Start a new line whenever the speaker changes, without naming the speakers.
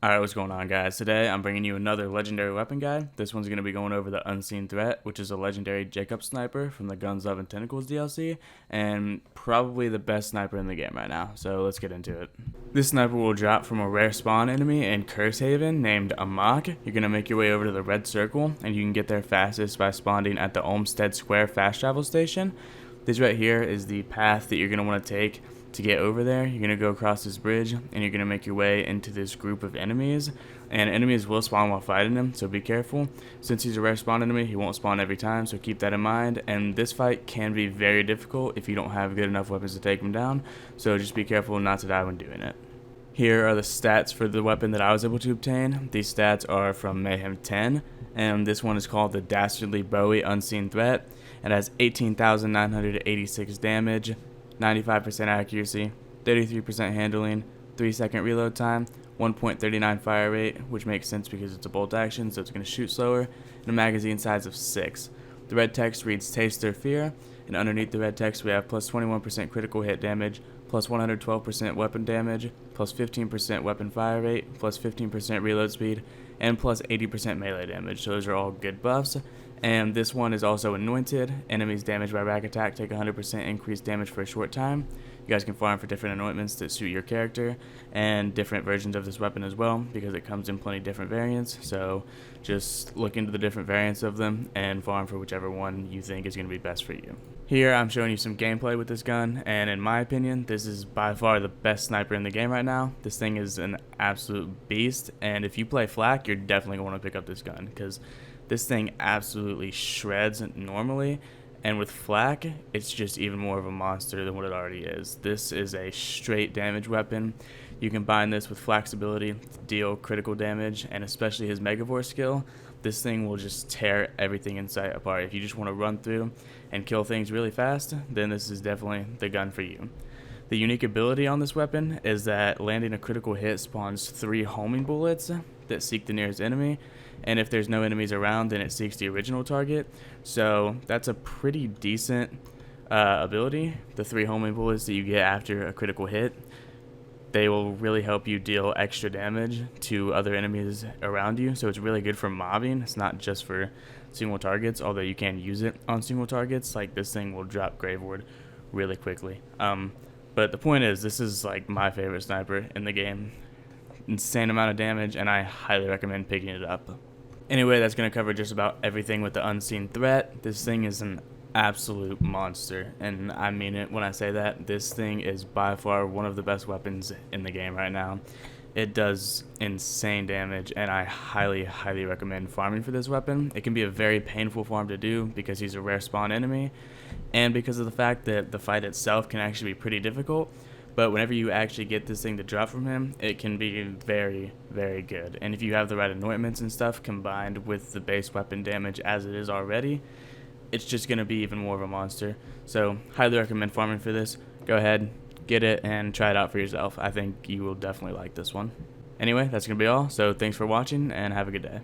Alright, what's going on, guys? Today I'm bringing you another legendary weapon guide. This one's going to be going over the Unseen Threat, which is a legendary Jacob sniper from the Guns, Love, and Tentacles DLC, and probably the best sniper in the game right now, so let's get into it. This sniper will drop from a rare spawn enemy in Curse Haven named Amok. You're going to make your way over to the red circle, and you can get there fastest by spawning at the Olmsted Square fast travel station. This right here is the path that you're going to want to take to get over there. You're going to go across this bridge and you're going to make your way into this group of enemies, and enemies will spawn while fighting him, so be careful. Since he's a rare spawn enemy, he won't spawn every time, so keep that in mind, and this fight can be very difficult if you don't have good enough weapons to take him down, so just be careful not to die when doing it. Here are the stats for the weapon that I was able to obtain. These stats are from Mayhem 10, and this one is called the Dastardly Bowie Unseen Threat. It has 18,986 damage, 95% accuracy, 33% handling, 3-second reload time, 1.39 fire rate, which makes sense because it's a bolt action, so it's going to shoot slower, and a magazine size of 6. The red text reads Taste Their Fear, and underneath the red text we have plus 21% critical hit damage, plus 112% weapon damage, plus 15% weapon fire rate, plus 15% reload speed, and plus 80% melee damage. So those are all good buffs. And this one is also anointed. Enemies damaged by rack attack take 100% increased damage for a short time. You guys can farm for different anointments that suit your character and different versions of this weapon as well, because it comes in plenty different variants. So just look into the different variants of them and farm for whichever one you think is going to be best for you. Here I'm showing you some gameplay with this gun, and in my opinion this is by far the best sniper in the game right now. This thing is an absolute beast, and if you play flak, you're definitely going to want to pick up this gun because this thing absolutely shreds normally, and with flak, it's just even more of a monster than what it already is. This is a straight damage weapon. You combine this with flak's ability to deal critical damage, and especially his Megavore skill, this thing will just tear everything in sight apart. If you just want to run through and kill things really fast, then this is definitely the gun for you. The unique ability on this weapon is that landing a critical hit spawns 3 homing bullets that seek the nearest enemy, and if there's no enemies around, then it seeks the original target. So that's a pretty decent ability. The 3 homing bullets that you get after a critical hit, they will really help you deal extra damage to other enemies around you, so it's really good for mobbing. It's not just for single targets, although you can use it on single targets. Like, this thing will drop Grave Ward really quickly. But the point is, this is like my favorite sniper in the game. Insane amount of damage, and I highly recommend picking it up. Anyway, that's going to cover just about everything with the Unseen Threat. This thing is an absolute monster, and I mean it when I say that. This thing is by far one of the best weapons in the game right now. It does insane damage, and I highly recommend farming for this weapon. It can be a very painful farm to do because he's a rare spawn enemy, and because of the fact that the fight itself can actually be pretty difficult. But whenever you actually get this thing to drop from him, it can be very good. And if you have the right anointments and stuff combined with the base weapon damage as it is already, it's just going to be even more of a monster. So highly recommend farming for this. Go ahead, get it, and try it out for yourself. I think you will definitely like this one. Anyway, that's going to be all. So thanks for watching, and have a good day.